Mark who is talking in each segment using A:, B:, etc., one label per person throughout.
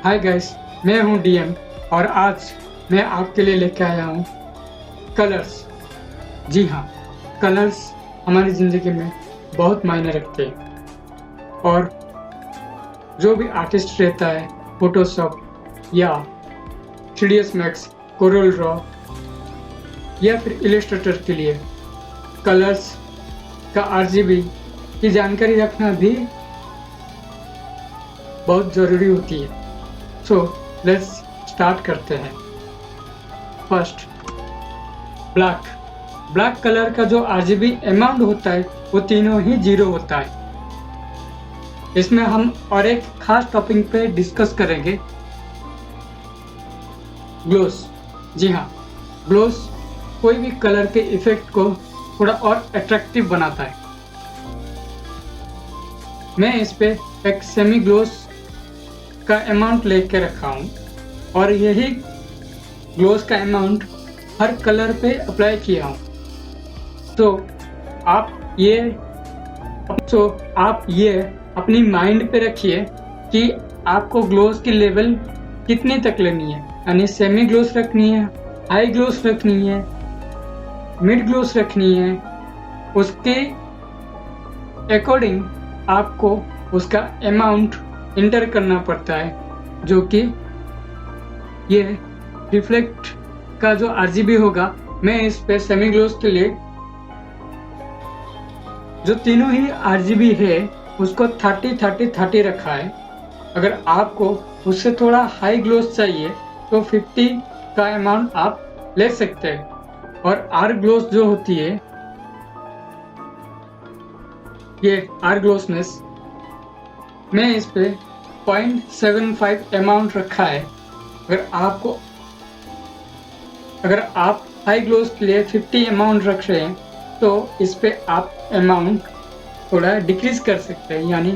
A: Hi guys, मैं हूं DM और आज मैं आपके लिए लेके आया हूं कलर्स। जी हाँ, कलर्स हमारी ज़िंदगी में बहुत मायने रखते हैं और जो भी आर्टिस्ट रहता है फोटोशॉप या 3ds मैक्स, कोरल ड्रॉ या फिर इलस्ट्रेटर के लिए कलर्स का आरजीबी की जानकारी रखना भी बहुत ज़रूरी होती है। सो लेट्स स्टार्ट करते हैं। फर्स्ट, ब्लैक कलर का जो आरजीबी अमाउंट होता है वो तीनों ही 0 होता है। इसमें हम और एक खास टॉपिक पे डिस्कस करेंगे, ग्लोस। जी हाँ, ग्लोस कोई भी कलर के इफेक्ट को थोड़ा और अट्रैक्टिव बनाता है। मैं इस पे एक सेमी ग्लोस का अमाउंट लेके रखा हूँ और यही ग्लोस का अमाउंट हर कलर पे अप्लाई किया हूँ। तो आप ये अपनी माइंड पे रखिए कि आपको ग्लोस की लेवल कितनी तक लेनी है, यानी सेमी ग्लोस रखनी है, हाई ग्लोस रखनी है, मिड ग्लोस रखनी है। उसके अकॉर्डिंग आपको उसका अमाउंट इंटर करना पड़ता है, जो कि ये रिफ्लेक्ट का जो आरजीबी होगा। मैं इस पे सेमी ग्लोस के लिए जो तीनों ही आरजीबी है उसको 30-30-30 रखा है। अगर आपको उससे थोड़ा हाई ग्लोस चाहिए तो 50 का अमाउंट आप ले सकते हैं। और आर ग्लोस जो होती है, ये आर ग्लोसनेस, मैं इस पे 0.75 अमाउंट रखा है। अगर आप हाई ग्लोस के लिए 50 अमाउंट रख रहे हैं तो इस पे आप अमाउंट थोड़ा डिक्रीज कर सकते हैं, यानी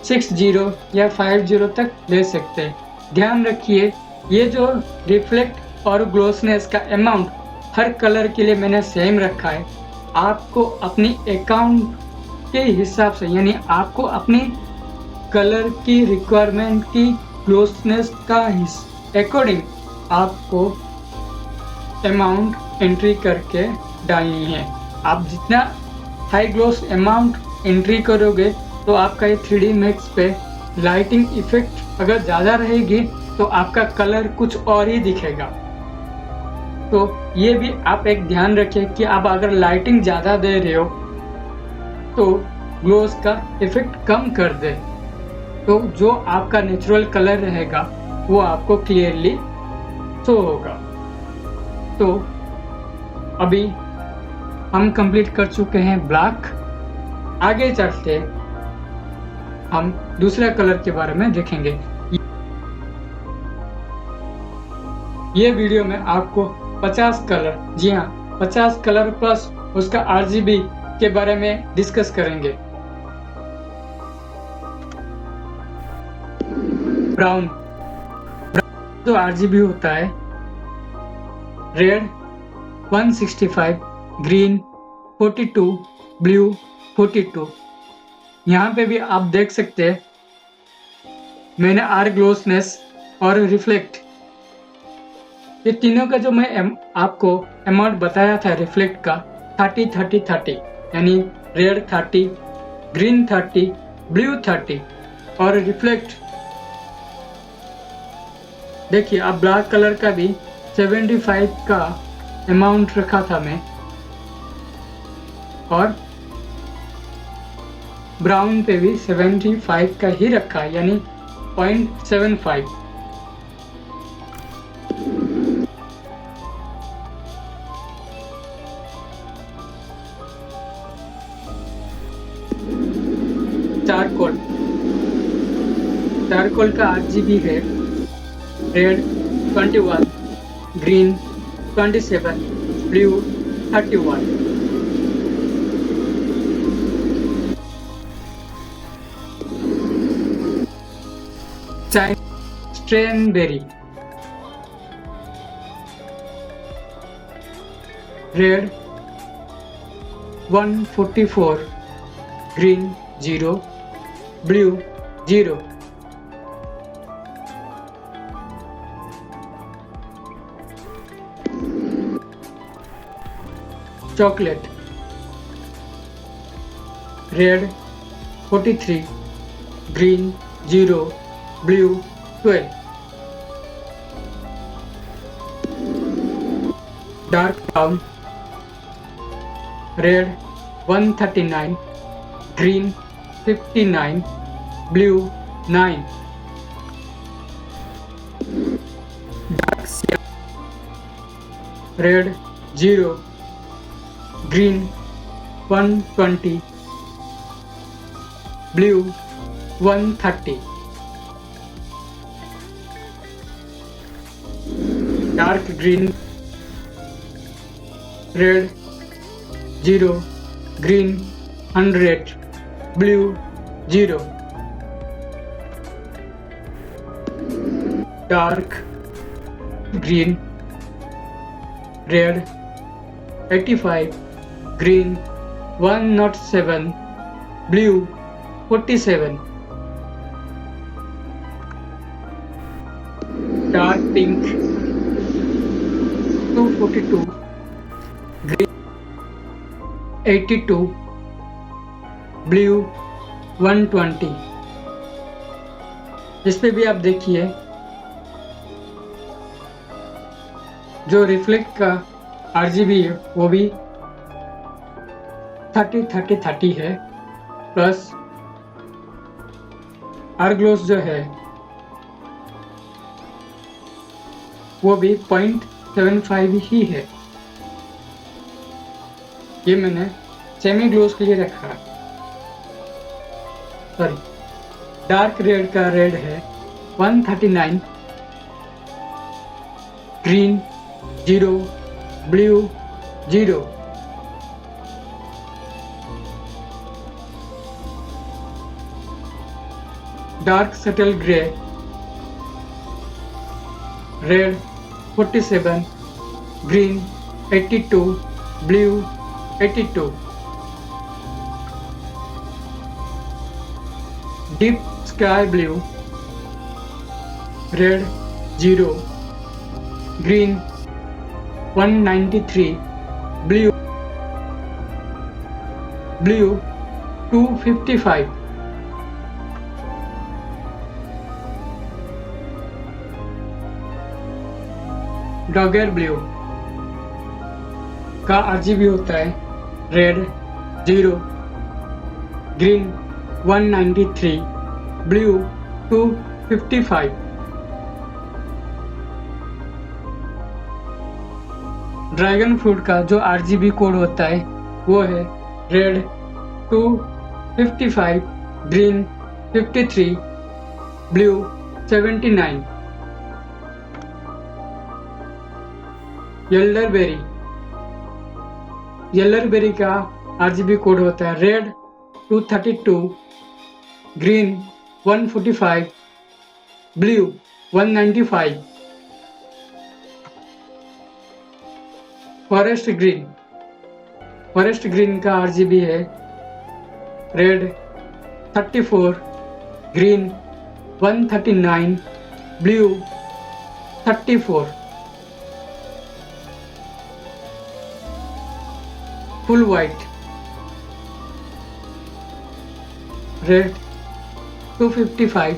A: 60 या 50 तक ले सकते हैं। ध्यान रखिए, ये जो रिफ्लेक्ट और ग्लोसनेस का अमाउंट हर कलर के लिए मैंने सेम रखा है। आपको अपनी अकाउंट के हिसाब से, यानी आपको अपनी कलर की रिक्वायरमेंट की ग्लोसनेस का अकॉर्डिंग आपको अमाउंट एंट्री करके डालनी है। आप जितना हाई ग्लोस अमाउंट एंट्री करोगे तो आपका ये 3D मैक्स पे लाइटिंग इफेक्ट अगर ज़्यादा रहेगी तो आपका कलर कुछ और ही दिखेगा। तो ये भी आप एक ध्यान रखें कि आप अगर लाइटिंग ज़्यादा दे रहे हो तो ग्लोस का इफेक्ट कम कर दे, तो जो आपका नेचुरल कलर रहेगा वो आपको क्लियरली शो होगा। तो अभी हम कंप्लीट कर चुके हैं ब्लैक। आगे चलते हम दूसरा कलर के बारे में देखेंगे। ये वीडियो में आपको 50 कलर, जी हाँ 50 कलर प्लस उसका आरजीबी के बारे में डिस्कस करेंगे। ब्राउन जो आरजीबी होता है, रेड 165, ग्रीन 42, ब्लू 42। यहाँ पे भी आप देख सकते हैं मैंने आर ग्लोसनेस और रिफ्लेक्ट, ये तीनों का जो मैं आपको अमाउंट बताया था रिफ्लेक्ट का 30-30-30, यानी रेड 30, ग्रीन 30, ब्लू 30 और रिफ्लेक्ट। देखिए, आप ब्लैक कलर का भी 75 का अमाउंट रखा था मैं, और ब्राउन पे भी 75 का ही रखा, यानी 0.75। चारकोल का आरजीबी है red 21, green 27, blue 31। Strawberry red 144, green 0, blue 0। chocolate. Red 43, green 0, blue 12. Dark brown. Red 139, green 59, blue 9. Dark cyan. Red 0, green 120, blue 130. Dark green. Red 0, green 100, blue 0. Dark green. Red 85, green 107, blue 47. Dark pink 242, green 82, blue 120. इस पे भी आप देखिए जो reflect का RGB है वो भी 30-30-30 है, प्लस आर्ग्लोस जो है वो भी 0.75 ही है। ये मैंने सेमी ग्लोस के लिए रखा है। सॉरी, डार्क रेड का रेड है 139, green 0, blue 0। Dark subtle grey red 47, green 82, blue 82। Deep sky blue red 0, green 193, blue 255। डॉगर blue का RGB होता है red 0, green 193, blue 255। Dragon fruit का जो RGB कोड होता है वो है रेड 255, ग्रीन 53, ब्लू 79। येल्लरबेरी का RGB कोड होता है red 232, green 145, blue 195। Forest green का RGB है red 34, green 139, blue 34। Full white red 255,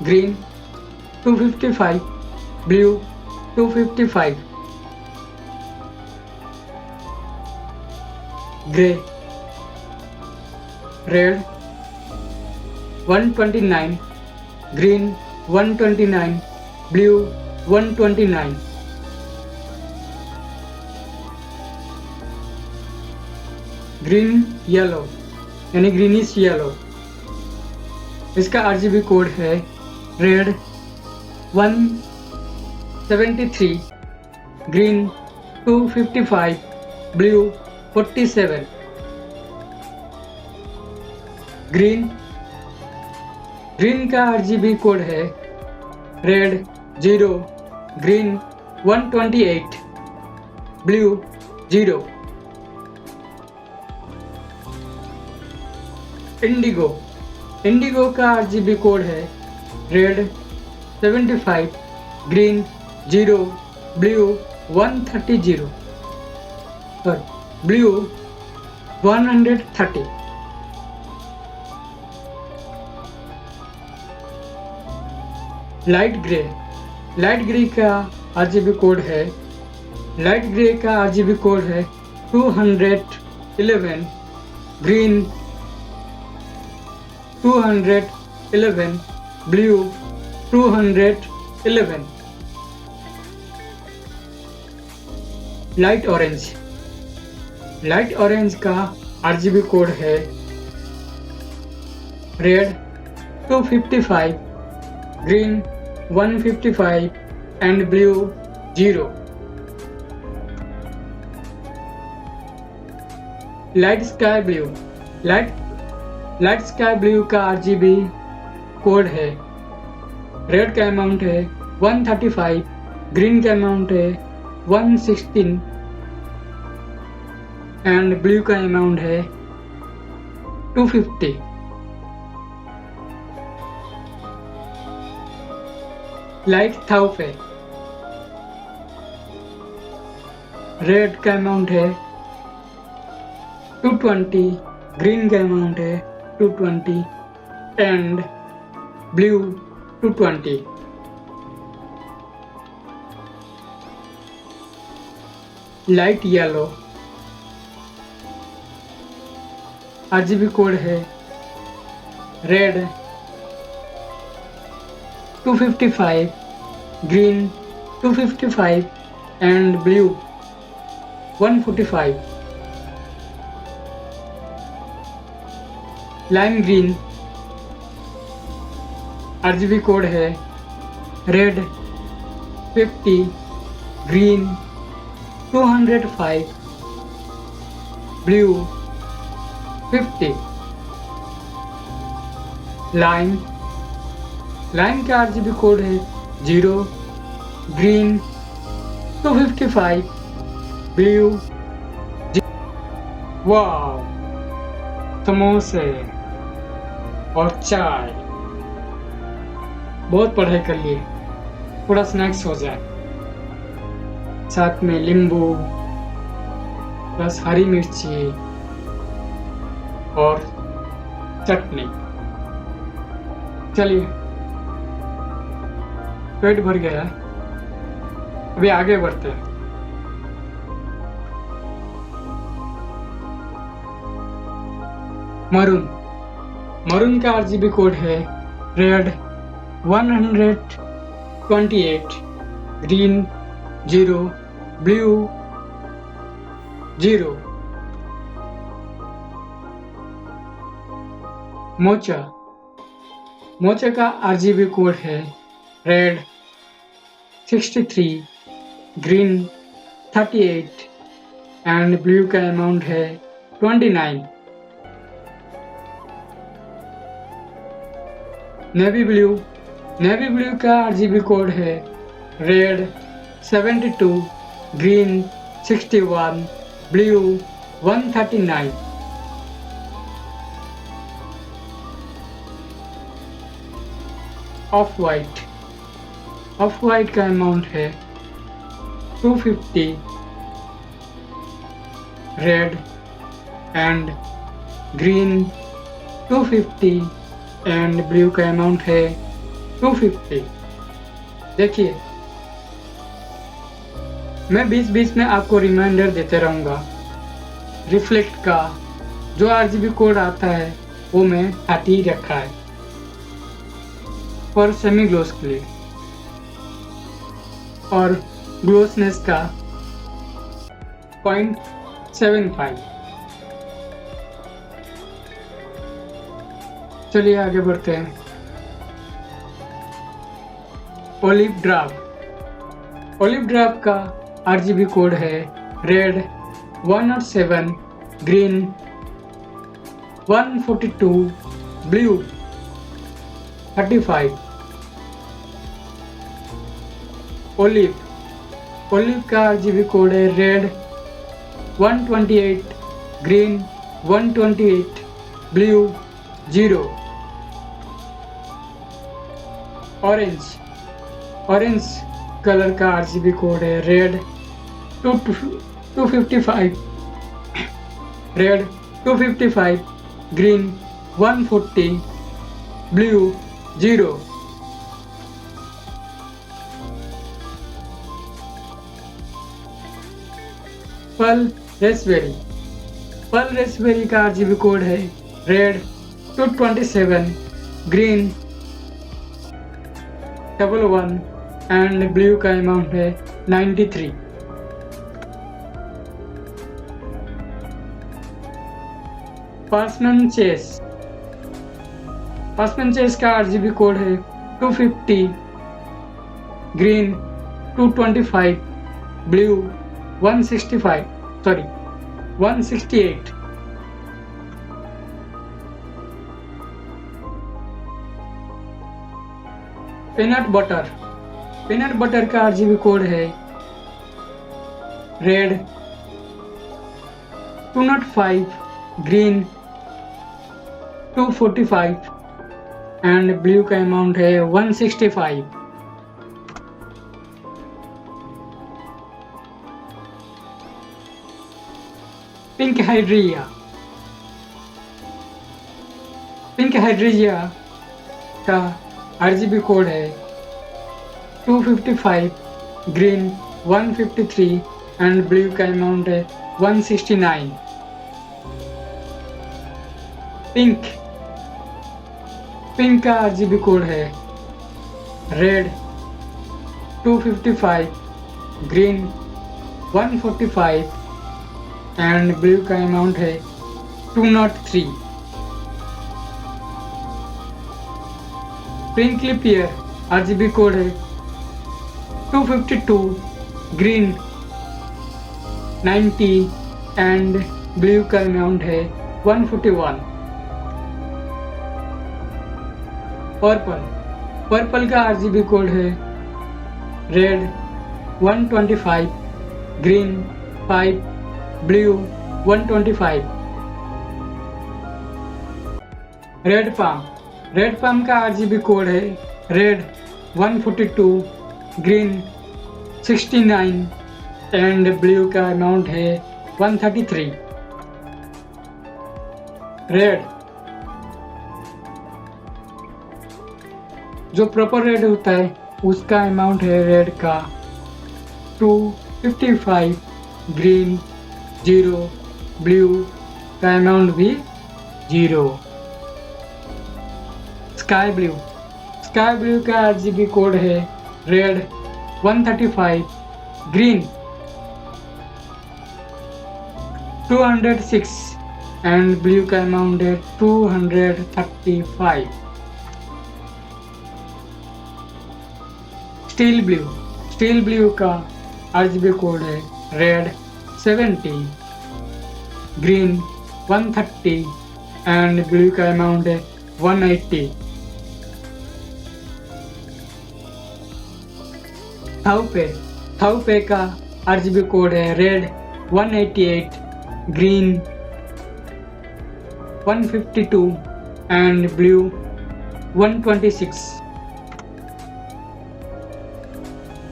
A: green 255, blue 255। Grey red 129, green 129, blue 129। Green yellow यानी ग्रीनिश येलो, इसका RGB कोड है रेड 173, ग्रीन 255, ब्लू 47। ग्रीन का RGB code है red 0, green 128, blue 0। Indigo का RGB code है red 75, green 0, blue 130। Blue 130, light grey का RGB code है, light grey का RGB कोड है 211, ग्रीन 211, ब्लू 211, लाइट ऑरेंज का RGB कोड है red 255, green 155 and blue 0। Light sky blue का RGB code है, रेड का अमाउंट है 135, ग्रीन का अमाउंट है 116 एंड ब्लू का अमाउंट है 250। लाइट थाउफे, रेड का अमाउंट है 220, ग्रीन का अमाउंट है 220 and blue 220। Light yellow RGB code है red 255, green 255 and blue 145। Lime green RGB code है रेड 50, ग्रीन 205, ब्लू 50। लाइम का RGB कोड है 0, ग्रीन 255, ब्लू। वाव, समोसे और चाय, बहुत पढ़ाई कर लिए, थोड़ा स्नैक्स हो जाए, साथ में नींबू प्लस हरी मिर्ची और चटनी। चलिए, पेट भर गया है, अभी आगे बढ़ते हैं। मरून का RGB कोड है रेड 128, ग्रीन 0, ब्लू 0। मोचा का RGB कोड है रेड 63, ग्रीन 38 एंड ब्लू का अमाउंट है 29। नेवी ब्लू का RGB कोड है red 72, green 61, blue 139। Of white का अमाउंट है 250, red and green 250 and blue का अमाउंट है 250। देखिए, मैं बीच में आपको रिमाइंडर देते रहूँगा। रिफ्लेक्ट का जो RGB कोड आता है वो मैं 30 रखा है फॉर सेमी ग्लोस के लिए, और ग्लोसनेस का 0.75। चलिए आगे बढ़ते हैं। ओलिव ड्राप का RGB कोड है रेड 107, ग्रीन 142, ब्लू 35। ओलिव का RGB कोड है red 128, green 128, blue 0। Orange colour का RGB कोड है red 255, red 255, green 140, blue 0। Pearl raspberry, pearl raspberry का RGB कोड है रेड 227, ग्रीन 11 एंड ब्लू का amount है 93। पासमैन चेस, पासमैन चेस का RGB कोड है 250, green 225, blue 168। Peanut butter, peanut butter का RGB कोड है रेड 205, ग्रीन 245 एंड ब्लू का अमाउंट है 165। पिंक हाइड्रिया, पिंक हाइड्रिया का RGB कोड है 255, ग्रीन 153 एंड ब्लू का अमाउंट है 169। पिंक, पिंक का RGB कोड है रेड 255, ग्रीन 145 एंड ब्लू का अमाउंट है 203। प्रिंकली पियर RGB कोड है 252, ग्रीन 90 एंड ब्लू का अमाउंट है 141। पर्पल, पर्पल का RGB कोड है red 125, green 5, blue 125। Red palm, red palm का RGB कोड है रेड 142, ग्रीन 69 एंड ब्लू का अमाउंट है 133। रेड, जो प्रॉपर रेड होता है उसका अमाउंट है रेड का 255, ग्रीन 0, ब्लू का अमाउंट भी 0। स्काई ब्लू, स्काई ब्लू का RGB कोड है रेड 135, ग्रीन 206 एंड ब्लू का अमाउंट है 235। स्टील ब्लू, स्टील ब्लू का RGB कोड है रेड 70, ग्रीन 130 एंड ब्लू का अमाउंट है 180। थाउपे, थाउपे का RGB कोड है red 188, green 152 and blue 126।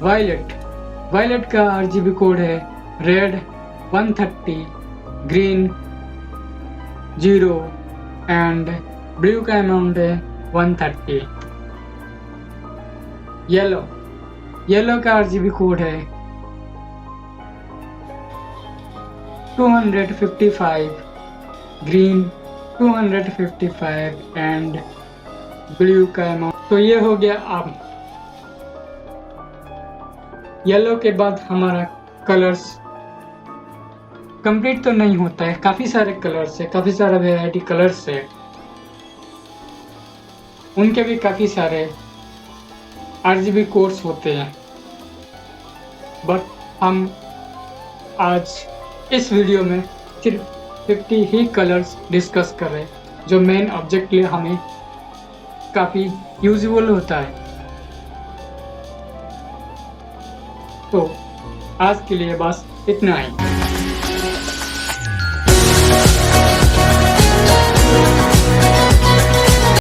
A: Violet, violet का RGB कोड है रेड 130, ग्रीन 0 एंड ब्लू का अमाउंट है 130। येलो, येलो का RGB कोड है 255, ग्रीन 255 एंड ब्लू का अमाउंट। तो ये हो गया आप येलो के बाद हमारा कलर्स कंप्लीट तो नहीं होता है, काफ़ी सारे कलर्स है, काफ़ी सारा वैरायटी कलर्स है, उनके भी काफ़ी सारे RGB कोड्स होते हैं। बट हम आज इस वीडियो में सिर्फ 50 ही कलर्स डिस्कस कर रहे हैं जो मेन ऑब्जेक्ट के लिए हमें काफ़ी यूजफुल होता है। तो आज के लिए बस इतना ही।